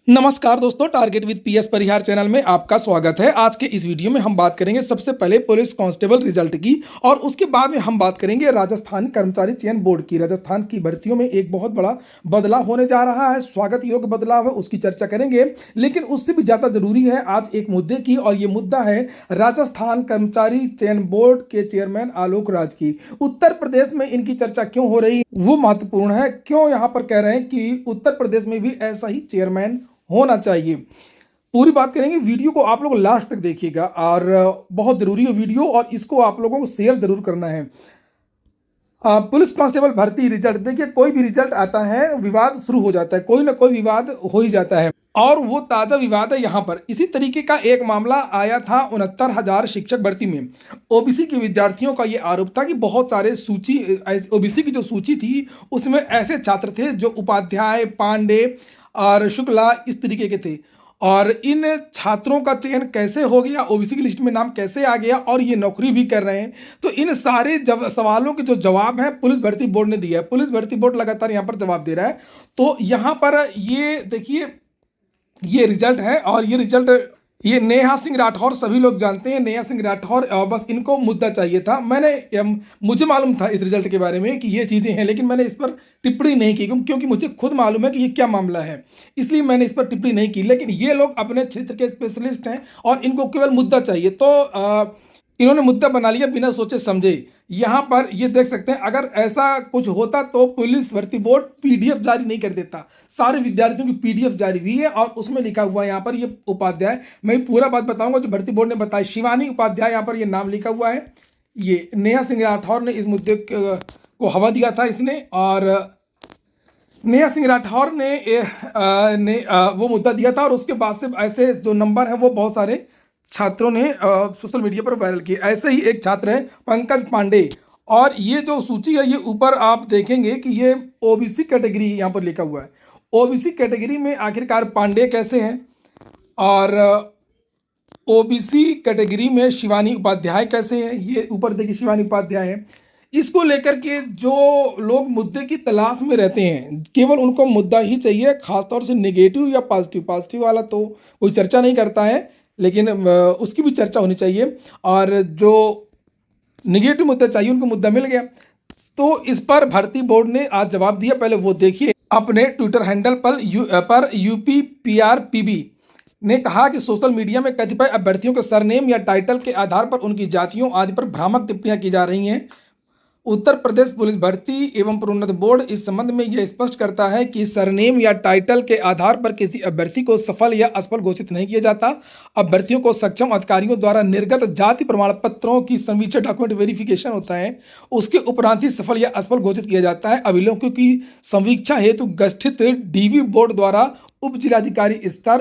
नमस्कार दोस्तों, target with PS Parihar channel में आपका स्वागत है। आज के इस वीडियो में हम बात करेंगे सबसे पहले पुलिस कांस्टेबल रिजल्ट की और उसके बाद में हम बात करेंगे राजस्थान कर्मचारी चयन बोर्ड की। राजस्थान की भर्तियों में एक बहुत बड़ा बदलाव होने जा रहा है, स्वागत योग्य बदलाव है, उसकी चर्चा करेंगे। लेकिन उससे भी ज़्यादा जरूरी है आज एक मुद्दे की, और ये मुद्दा है राजस्थान कर्मचारी चयन बोर्ड के चेयरमैन आलोक राज की। उत्तर प्रदेश में इनकी चर्चा क्यों हो रही है वो महत्वपूर्ण है। क्यों यहाँ पर कह रहे हैं कि उत्तर प्रदेश में भी ऐसा ही चेयरमैन होना चाहिए, पूरी बात करेंगे। वीडियो को आप लोग लास्ट तक देखिएगा और बहुत जरूरी है वीडियो, और इसको आप लोगों को शेयर जरूर करना है। पुलिस कांस्टेबल भर्ती रिजल्ट, देखिए कोई भी रिजल्ट आता है विवाद शुरू हो जाता है, कोई ना कोई विवाद हो ही जाता है, और वो ताज़ा विवाद है यहाँ पर। इसी तरीके का एक मामला आया था 69,000 शिक्षक भर्ती में। ओबीसी के विद्यार्थियों का ये आरोप था कि बहुत सारे सूची, ओबीसी की जो सूची थी उसमें ऐसे छात्र थे जो उपाध्याय, पांडे और शुक्ला इस तरीके के थे, और इन छात्रों का चयन कैसे हो गया, ओबीसी की लिस्ट में नाम कैसे आ गया, और ये नौकरी भी कर रहे हैं। तो इन सारे सवालों के जो जवाब है पुलिस भर्ती बोर्ड ने दिया है। पुलिस भर्ती बोर्ड लगातार यहाँ पर जवाब दे रहा है। तो यहाँ पर ये देखिए, ये रिजल्ट है, और ये रिजल्ट ये नेहा सिंह राठौर सभी लोग जानते हैं। नेहा सिंह राठौर, बस इनको मुद्दा चाहिए था। मुझे मालूम था इस रिजल्ट के बारे में कि ये चीज़ें हैं, लेकिन मैंने इस पर टिप्पणी नहीं की क्योंकि मुझे खुद मालूम है कि ये क्या मामला है, इसलिए मैंने इस पर टिप्पणी नहीं की। लेकिन ये लोग अपने क्षेत्र के स्पेशलिस्ट हैं और इनको केवल मुद्दा चाहिए, तो इन्होंने मुद्दा बना लिया बिना सोचे समझे। यहाँ पर ये देख सकते हैं, अगर ऐसा कुछ होता तो पुलिस भर्ती बोर्ड पीडीएफ जारी नहीं कर देता। सारे विद्यार्थियों की पीडीएफ जारी हुई है और उसमें लिखा हुआ है यहाँ पर ये उपाध्याय, मैं पूरा बात बताऊंगा जो भर्ती बोर्ड ने बताया। शिवानी उपाध्याय यहाँ पर ये नाम लिखा हुआ है। ये नेहा सिंह राठौर ने इस मुद्दे को हवा दिया था इसने, और नेहा सिंह राठौर ने वो मुद्दा दिया था, और उसके बाद से ऐसे जो नंबर है वो बहुत सारे छात्रों ने सोशल मीडिया पर वायरल किए। ऐसे ही एक छात्र है पंकज पांडे, और ये जो सूची है ये ऊपर आप देखेंगे कि ये ओबीसी कैटेगरी यहाँ पर लिखा हुआ है। ओबीसी कैटेगरी में आखिरकार पांडे कैसे हैं, और ओबीसी कैटेगरी में शिवानी उपाध्याय कैसे हैं, ये ऊपर देखिए शिवानी उपाध्याय है। इसको लेकर के जो लोग मुद्दे की तलाश में रहते हैं, केवल उनको मुद्दा ही चाहिए, खासतौर से नेगेटिव या पॉजिटिव। पॉजिटिव वाला तो कोई चर्चा नहीं करता है, लेकिन उसकी भी चर्चा होनी चाहिए, और जो निगेटिव मुद्दा चाहिए उनको मुद्दा मिल गया। तो इस पर भर्ती बोर्ड ने आज जवाब दिया, पहले वो देखिए। अपने ट्विटर हैंडल पर यूपीपीआरपीबी ने कहा कि सोशल मीडिया में कतिपय अभ्यर्थियों के सरनेम या टाइटल के आधार पर उनकी जातियों आदि पर भ्रामक टिप्पणियां की जा रही हैं। उत्तर प्रदेश पुलिस भर्ती एवं प्रोन्नति बोर्ड इस संबंध में यह स्पष्ट करता है कि सरनेम या टाइटल के आधार पर किसी अभ्यर्थी को सफल या असफल घोषित नहीं किया जाता। अभ्यर्थियों को सक्षम अधिकारियों द्वारा निर्गत जाति प्रमाण पत्रों की समीक्षा डॉक्यूमेंट वेरिफिकेशन होता है, उसके उपरांत ही सफल या असफल घोषित किया जाता है। अभिलेखों की समीक्षा हेतु गठित डीवी बोर्ड द्वारा उप जिलाधिकारी स्तर,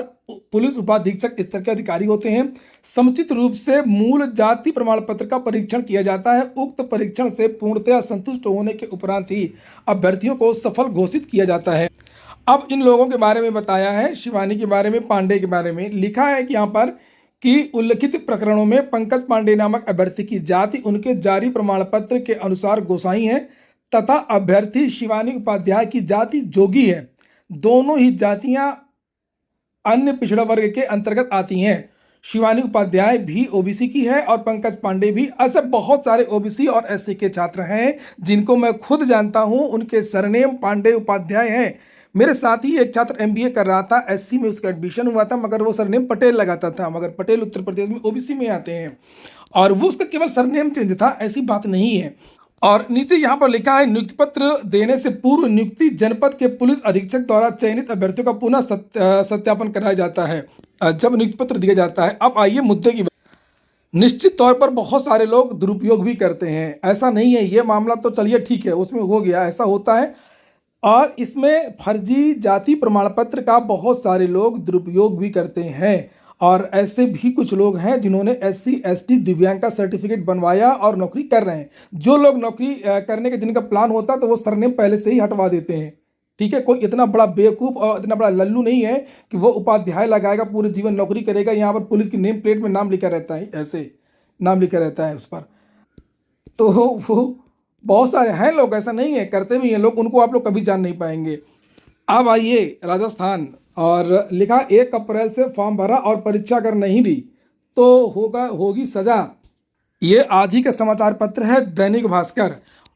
पुलिस उपाधीक्षक स्तर के अधिकारी होते हैं। समुचित रूप से मूल जाति प्रमाण पत्र का परीक्षण किया जाता है। उक्त परीक्षण से पूर्णतया संतुष्ट होने के उपरांत ही अभ्यर्थियों को सफल घोषित किया जाता है। अब इन लोगों के बारे में बताया है, शिवानी के बारे में, पांडे के बारे में लिखा है कि यहाँ पर कि उल्लिखित प्रकरणों में पंकज पांडे नामक अभ्यर्थी की जाति उनके जारी प्रमाण पत्र के अनुसार गोसाई है, तथा अभ्यर्थी शिवानी उपाध्याय की जाति जोगी है। दोनों ही जातियां अन्य पिछड़ा वर्ग के अंतर्गत आती हैं। शिवानी उपाध्याय भी ओबीसी की है और पंकज पांडे भी। ऐसे बहुत सारे ओबीसी और एससी के छात्र हैं जिनको मैं खुद जानता हूं, उनके सरनेम पांडे उपाध्याय हैं। मेरे साथ ही एक छात्र एमबीए कर रहा था, एससी में उसका एडमिशन हुआ था, मगर वो सरनेम पटेल लगाता था, मगर पटेल उत्तर प्रदेश में ओबीसी में आते हैं, और वो उसका केवल सरनेम चेंज था, ऐसी बात नहीं है। और नीचे यहाँ पर लिखा है, नियुक्ति पत्र देने से पूर्व नियुक्ति जनपद के पुलिस अधीक्षक द्वारा चयनित अभ्यर्थियों का पुनः सत्यापन कराया जाता है जब नियुक्ति पत्र दिया जाता है। अब आइए मुद्दे की। निश्चित तौर पर बहुत सारे लोग दुरुपयोग भी करते हैं, ऐसा नहीं है। ये मामला तो चलिए ठीक है, उसमें हो गया, ऐसा होता है, और इसमें फर्जी जाति प्रमाण पत्र का बहुत सारे लोग दुरुपयोग भी करते हैं। और ऐसे भी कुछ लोग हैं जिन्होंने एससी एसटी दिव्यांग का सर्टिफिकेट बनवाया और नौकरी कर रहे हैं। जो लोग नौकरी करने के जिनका प्लान होता है तो वो सरनेम पहले से ही हटवा देते हैं। ठीक है, कोई इतना बड़ा बेवकूफ़ और इतना बड़ा लल्लू नहीं है कि वो उपाध्याय लगाएगा, पूरे जीवन नौकरी करेगा। यहाँ पर पुलिस की नेम प्लेट में नाम लिखा रहता है, ऐसे नाम लिखा रहता है उस पर। तो वो बहुत सारे हैं लोग, ऐसा नहीं है, करते भी हैं लोग, उनको आप लोग कभी जान नहीं पाएंगे। अब आइए राजस्थान और लिखा 1 अप्रैल से फॉर्म भरा और परीक्षा अगर नहीं दी तो होगी सजा। ये आज ही का समाचार पत्र है दैनिक भास्कर।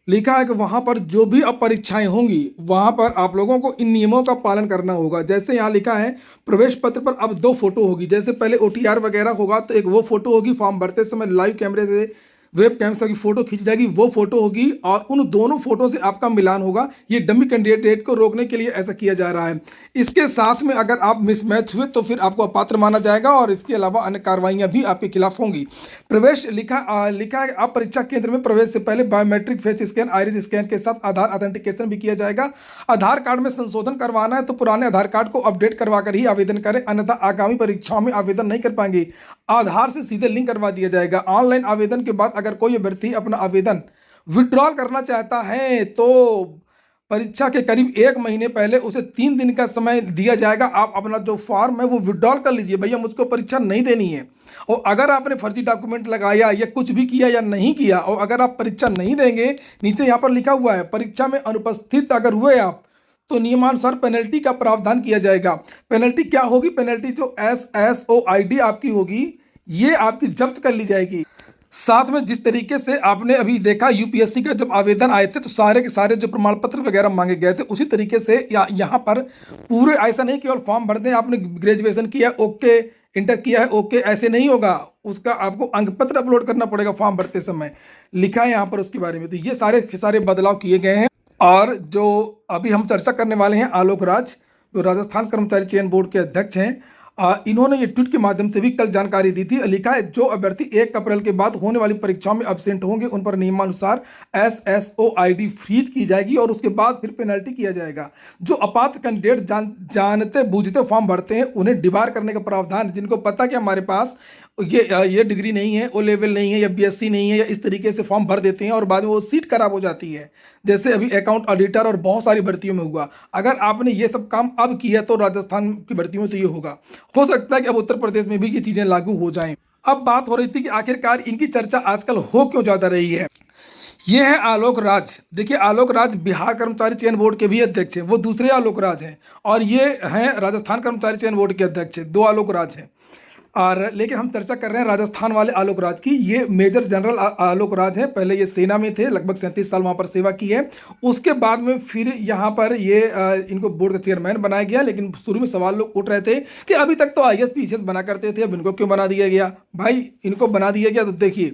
लिखा है कि वहाँ पर जो भी अब परीक्षाएं होंगी वहाँ पर आप लोगों को इन नियमों का पालन करना होगा। जैसे यहाँ लिखा है प्रवेश पत्र पर अब 2 फोटो होगी। जैसे पहले OTR वगैरह होगा तो एक वो फोटो होगी, फॉर्म भरते समय लाइव कैमरे से वेब कैम से की फोटो खींच जाएगी, वो फोटो होगी और उन दोनों फोटो से आपका मिलान होगा। ये डमी कैंडिडेट को रोकने के लिए ऐसा किया जा रहा है। इसके साथ में अगर आप मिसमैच हुए तो फिर आपको अपात्र माना जाएगा और इसके अलावा अन्य कार्रवाइयां भी आपके खिलाफ होंगी। प्रवेश लिखा है आप परीक्षा केंद्र में प्रवेश से पहले biometric face scan, iris scan के साथ आधार ऑथेंटिकेशन भी किया जाएगा। आधार कार्ड में संशोधन करवाना है तो पुराने आधार कार्ड को अपडेट करवा कर ही आवेदन करें, अन्यथा आगामी परीक्षाओं में आवेदन नहीं कर पाएंगे। आधार से सीधे लिंक करवा दिया जाएगा। ऑनलाइन आवेदन के बाद अगर कोई अभ्यर्थी अपना आवेदन विड्रॉल करना चाहता है तो परीक्षा के करीब 1 महीने पहले उसे 3 दिन का समय दिया जाएगा। आप अपना जो फॉर्म है वो विड्रॉल कर लीजिए, भैया मुझको परीक्षा नहीं देनी है। और अगर आपने फर्जी डॉक्यूमेंट लगाया या कुछ भी किया या नहीं किया और अगर आप परीक्षा नहीं देंगे, नीचे यहाँ पर लिखा हुआ है परीक्षा में अनुपस्थित अगर हुए आप तो नियमानुसार पेनल्टी का प्रावधान किया जाएगा। पेनल्टी क्या होगी? पेनल्टी जो SSOID आपकी होगी ये आपकी जब्त कर ली जाएगी। साथ में जिस तरीके से आपने अभी देखा UPSC का जब आवेदन आए थे तो सारे के सारे जो प्रमाण पत्र वगैरह मांगे गए थे उसी तरीके से यहाँ पर पूरे ऐसा नहीं केवल फॉर्म भर दें, आपने ग्रेजुएशन किया है ओके, इंटर किया है ओके, ऐसे नहीं होगा। उसका आपको अंक पत्र अपलोड करना पड़ेगा फॉर्म भरते समय, लिखा है यहाँ पर उसके बारे में। तो ये सारे बदलाव किए गए हैं। और जो अभी हम चर्चा करने वाले हैं आलोक राज, जो राजस्थान कर्मचारी चयन बोर्ड के अध्यक्ष हैं, इन्होंने ये ट्वीट के माध्यम से भी कल जानकारी दी थी। लिखा है जो अभ्यर्थी 1 अप्रैल के बाद होने वाली परीक्षाओं में एब्सेंट होंगे उन पर नियमानुसार SSOID फ्रीज की जाएगी और उसके बाद फिर पेनल्टी किया जाएगा। जो अपात्र कैंडिडेट जानते बूझते फॉर्म भरते हैं उन्हें डिबार करने का प्रावधान, जिनको पता कि हमारे पास ये डिग्री नहीं है, O लेवल नहीं है या BSc नहीं है या इस तरीके से फॉर्म भर देते हैं और बाद में वो सीट खराब हो जाती है, जैसे अभी अकाउंट ऑडिटर और बहुत सारी भर्तियों में हुआ। अगर आपने ये सब काम अब किया तो राजस्थान की भर्तियों में तो ये होगा। हो सकता है कि अब उत्तर प्रदेश में भी ये चीज़ें लागू हो जाएं। अब बात हो रही थी कि आखिरकार इनकी चर्चा आजकल हो क्यों ज़्यादा रही है। ये है आलोक राज। देखिए आलोक राज बिहार कर्मचारी चयन बोर्ड के भी अध्यक्ष हैं, वो दूसरे आलोक राज हैं, और ये हैं राजस्थान कर्मचारी चयन बोर्ड के अध्यक्ष, 2 आलोक राज हैं। और लेकिन हम चर्चा कर रहे हैं राजस्थान वाले आलोक राज की। ये मेजर जनरल आलोक राज हैं, पहले ये सेना में थे, लगभग 37 साल वहाँ पर सेवा की है। उसके बाद में फिर यहाँ पर ये इनको बोर्ड का चेयरमैन बनाया गया। लेकिन शुरू में सवाल लोग उठ रहे थे कि अभी तक तो IAS PCS बना करते थे, अब इनको क्यों बना दिया गया? भाई इनको बना दिया गया तो देखिए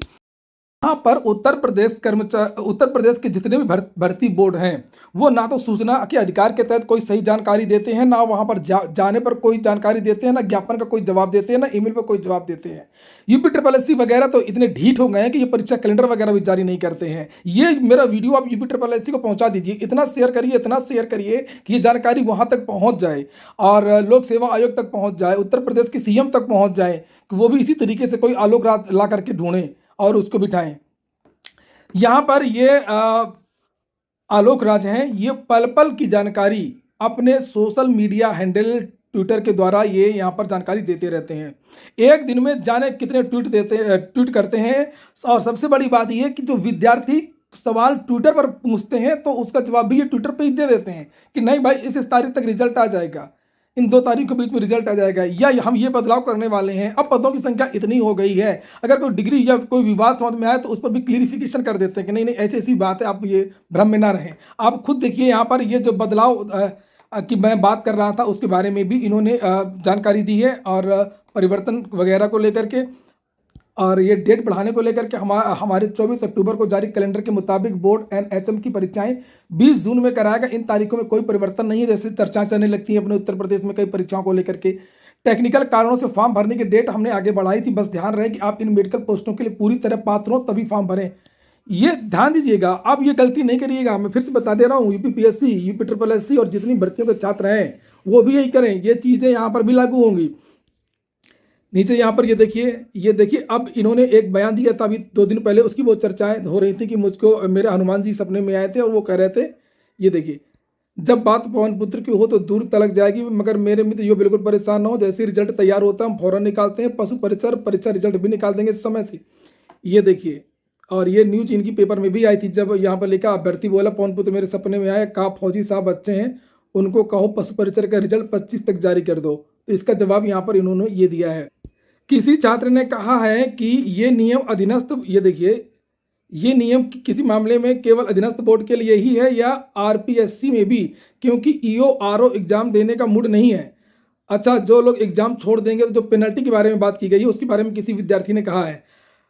यहाँ पर उत्तर प्रदेश के जितने भी भर्ती बोर्ड हैं वो ना तो सूचना के अधिकार के तहत कोई सही जानकारी देते हैं, ना वहाँ पर जाने पर कोई जानकारी देते हैं, ना ज्ञापन का कोई जवाब देते हैं, ना ईमेल पर कोई जवाब देते हैं। UPSSC वगैरह तो इतने ढीठ हो गए हैं कि ये परीक्षा कैलेंडर वगैरह भी जारी नहीं करते हैं। ये मेरा वीडियो आप UPSSC को पहुँचा दीजिए, इतना शेयर करिए कि ये जानकारी वहाँ तक पहुँच जाए और लोक सेवा आयोग तक पहुँच जाए, उत्तर प्रदेश के CM तक पहुँच जाए, कि वो भी इसी तरीके से कोई आलोक राज ला करके ढूंढें और उसको बिठाएं। यहाँ पर ये आलोक राज हैं, ये पल पल की जानकारी अपने सोशल मीडिया हैंडल ट्विटर के द्वारा ये यहाँ पर जानकारी देते रहते हैं। एक दिन में जाने कितने ट्वीट करते हैं। और सबसे बड़ी बात ये कि जो विद्यार्थी सवाल ट्विटर पर पूछते हैं तो उसका जवाब भी ये ट्विटर पे ही दे देते हैं कि नहीं भाई इस तारीख तक रिजल्ट आ जाएगा, इन 2 तारीख के बीच में रिजल्ट आ जाएगा, या हम ये बदलाव करने वाले हैं। अब पदों की संख्या इतनी हो गई है, अगर कोई डिग्री या कोई विवाद समझ में आए तो उस पर भी क्लियरिफिकेशन कर देते हैं कि नहीं ऐसी बात है, आप ये भ्रम में ना रहें। आप खुद देखिए यहाँ पर ये जो बदलाव कि मैं बात कर रहा था उसके बारे में भी इन्होंने जानकारी दी है, और परिवर्तन वगैरह को लेकर के और ये डेट बढ़ाने को लेकर के हमारे 24 अक्टूबर को जारी कैलेंडर के मुताबिक बोर्ड NHM की परीक्षाएं 20 जून में कराएगा। इन तारीखों में कोई परिवर्तन नहीं है, जैसे चर्चाएं चलने लगती हैं अपने उत्तर प्रदेश में कई परीक्षाओं को लेकर के। टेक्निकल कारणों से फॉर्म भरने की डेट हमने आगे बढ़ाई थी, बस ध्यान रहे कि आप इन मेडिकल पोस्टों के लिए पूरी तरह पात्र हो तभी फॉर्म भरें, ये ध्यान दीजिएगा। आप ये गलती नहीं करिएगा, मैं फिर से बता दे रहा हूँ, UPSC UPSSC और जितनी भर्तियों के छात्र हैं वो भी यही करें, ये चीज़ें यहाँ पर भी लागू होंगी। नीचे यहाँ पर ये देखिए अब इन्होंने एक बयान दिया था अभी 2 दिन पहले, उसकी बहुत चर्चाएं हो रही थी कि मुझको मेरे हनुमान जी सपने में आए थे और वो कह रहे थे, ये देखिए, जब बात पवन पुत्र की हो तो दूर तलक जाएगी, मगर मेरे मित्र यो बिल्कुल परेशान ना हो, जैसे रिजल्ट तैयार होता है हम फौरन निकालते हैं, पशु परीक्षा रिजल्ट भी निकाल देंगे इस समय से। ये देखिए, और ये न्यूज इनकी पेपर में भी आई थी, जब यहाँ पर लिखा अभ्यर्थी बोला पवन पुत्र मेरे सपने में आए, कहा फौजी साहब अच्छे हैं, उनको कहो पशु परिचर का रिजल्ट 25 तक जारी कर दो। तो इसका जवाब यहाँ पर इन्होंने ये दिया है। किसी छात्र ने कहा है कि ये नियम अधीनस्थ, ये देखिए, ये नियम किसी मामले में केवल अधीनस्थ बोर्ड के लिए ही है या आरपीएससी में भी, क्योंकि ईओ आरओ एग्जाम देने का मूड नहीं है। अच्छा, जो लोग एग्जाम छोड़ देंगे, तो जो पेनल्टी के बारे में बात की गई है उसके बारे में किसी विद्यार्थी ने कहा है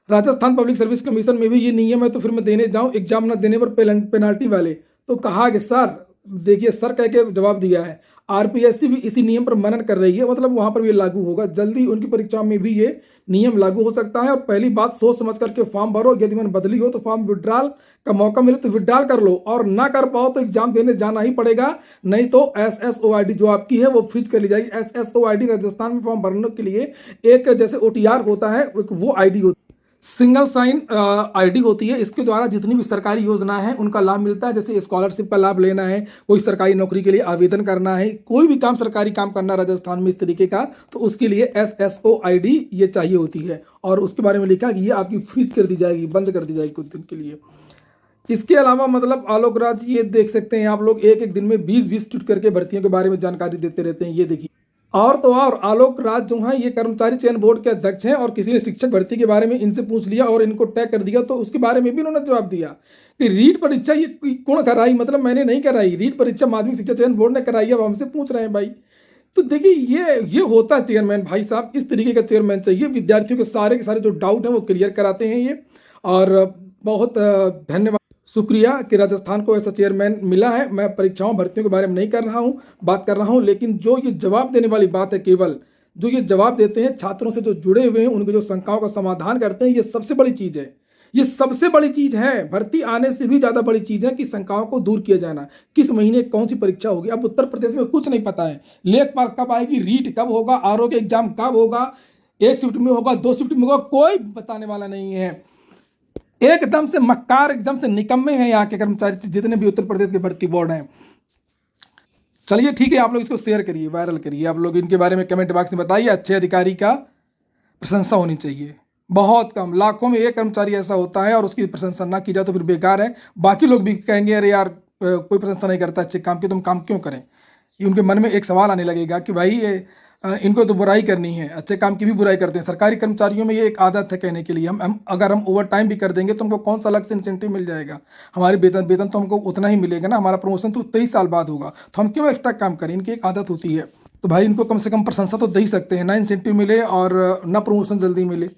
राजस्थान पब्लिक सर्विस कमीशन में भी ये नियम है, तो फिर मैं देने जाऊं एग्जाम ना देने पर पेनल्टी वाले। तो कहा कि सर, देखिए सर कह के जवाब दिया है, आरपीएससी भी इसी नियम पर मनन कर रही है, मतलब वहां पर भी लागू होगा जल्दी, उनकी परीक्षाओं में भी ये नियम लागू हो सकता है। और पहली बात, सोच समझ करके फॉर्म भरो, यदि मन बदली हो तो फॉर्म विड्रॉल का मौका मिले तो विड्रॉल कर लो, और ना कर पाओ तो एग्जाम देने जाना ही पड़ेगा, नहीं तो SSOID जो आपकी है वो फ्रीज कर ली जाएगी। SSOID राजस्थान में फॉर्म भरने के लिए एक जैसे OTR होता है, वो ID होती है, सिंगल साइन आईडी होती है। इसके द्वारा जितनी भी सरकारी योजना है उनका लाभ मिलता है। जैसे स्कॉलरशिप का लाभ लेना है, कोई सरकारी नौकरी के लिए आवेदन करना है, कोई भी काम सरकारी काम करना राजस्थान में इस तरीके का, तो उसके लिए SSOID ये चाहिए होती है। और उसके बारे में लिखा कि ये आपकी फ्रीज कर दी जाएगी, बंद कर दी जाएगी कुछ दिन के लिए। इसके अलावा मतलब आलोक राज, ये देख सकते हैं आप लोग, एक एक दिन में 20-20 ट्वीट करके भर्तियों के बारे में जानकारी देते रहते हैं। ये देखिए, और तो और आलोक राज जो हैं ये कर्मचारी चयन बोर्ड के अध्यक्ष हैं, और किसी ने शिक्षक भर्ती के बारे में इनसे पूछ लिया और इनको टैग कर दिया, तो उसके बारे में भी उन्होंने जवाब दिया कि रीट परीक्षा ये कौन कराई, मतलब मैंने नहीं कराई, रीट परीक्षा माध्यमिक शिक्षा चयन बोर्ड ने कराई, अब हमसे पूछ रहे हैं भाई। तो देखिए ये होता है चेयरमैन भाई साहब, इस तरीके का चेयरमैन चाहिए। विद्यार्थियों के सारे जो डाउट हैं वो क्लियर कराते हैं ये, और बहुत धन्यवाद, शुक्रिया कि राजस्थान को ऐसा चेयरमैन मिला है। मैं परीक्षाओं भर्तियों के बारे में नहीं कर रहा हूँ, बात कर रहा हूँ, लेकिन जो ये जवाब देने वाली बात है, केवल जो ये जवाब देते हैं छात्रों से जो जुड़े हुए हैं, उनकी जो शंकाओं का समाधान करते हैं, ये सबसे बड़ी चीज़ है। ये सबसे बड़ी चीज़ है, भर्ती आने से भी ज़्यादा बड़ी चीज़ है कि शंकाओं को दूर किया जाना। किस महीने कौन सी परीक्षा होगी, अब उत्तर प्रदेश में कुछ नहीं पता है, लेखपाल कब आएगी, रीट कब होगा, आरओ के एग्जाम कब होगा, 1 शिफ्ट में होगा, 2 शिफ्ट में होगा, कोई बताने वाला नहीं है। एकदम से मक्कार, एकदम से निकम्मे हैं यहाँ के कर्मचारी, जितने भी उत्तर प्रदेश के भर्ती बोर्ड हैं। चलिए ठीक है, आप लोग इसको शेयर करिए, वायरल करिए, आप लोग इनके बारे में कमेंट बॉक्स में बताइए। अच्छे अधिकारी का प्रशंसा होनी चाहिए, बहुत कम, लाखों में एक कर्मचारी ऐसा होता है और उसकी प्रशंसा ना की जाए तो फिर बेकार है। बाकी लोग भी कहेंगे अरे यार कोई प्रशंसा नहीं करता अच्छे काम की, तुम काम क्यों करें। ये उनके मन में एक सवाल आने लगेगा कि भाई इनको तो बुराई करनी है, अच्छे काम की भी बुराई करते हैं। सरकारी कर्मचारियों में ये एक आदत है कहने के लिए, हम अगर हम ओवर टाइम भी कर देंगे तो हमको कौन सा अलग से इंसेंटिव मिल जाएगा, हमारे वेतन तो हमको उतना ही मिलेगा ना, हमारा प्रमोशन तो 23 साल बाद होगा, तो हम क्यों एक्स्ट्रा काम करें। इनकी एक आदत होती है, तो भाई इनको कम से कम प्रशंसा तो दे ही सकते हैं, ना इंसेंटिव मिले और ना प्रमोशन जल्दी मिले।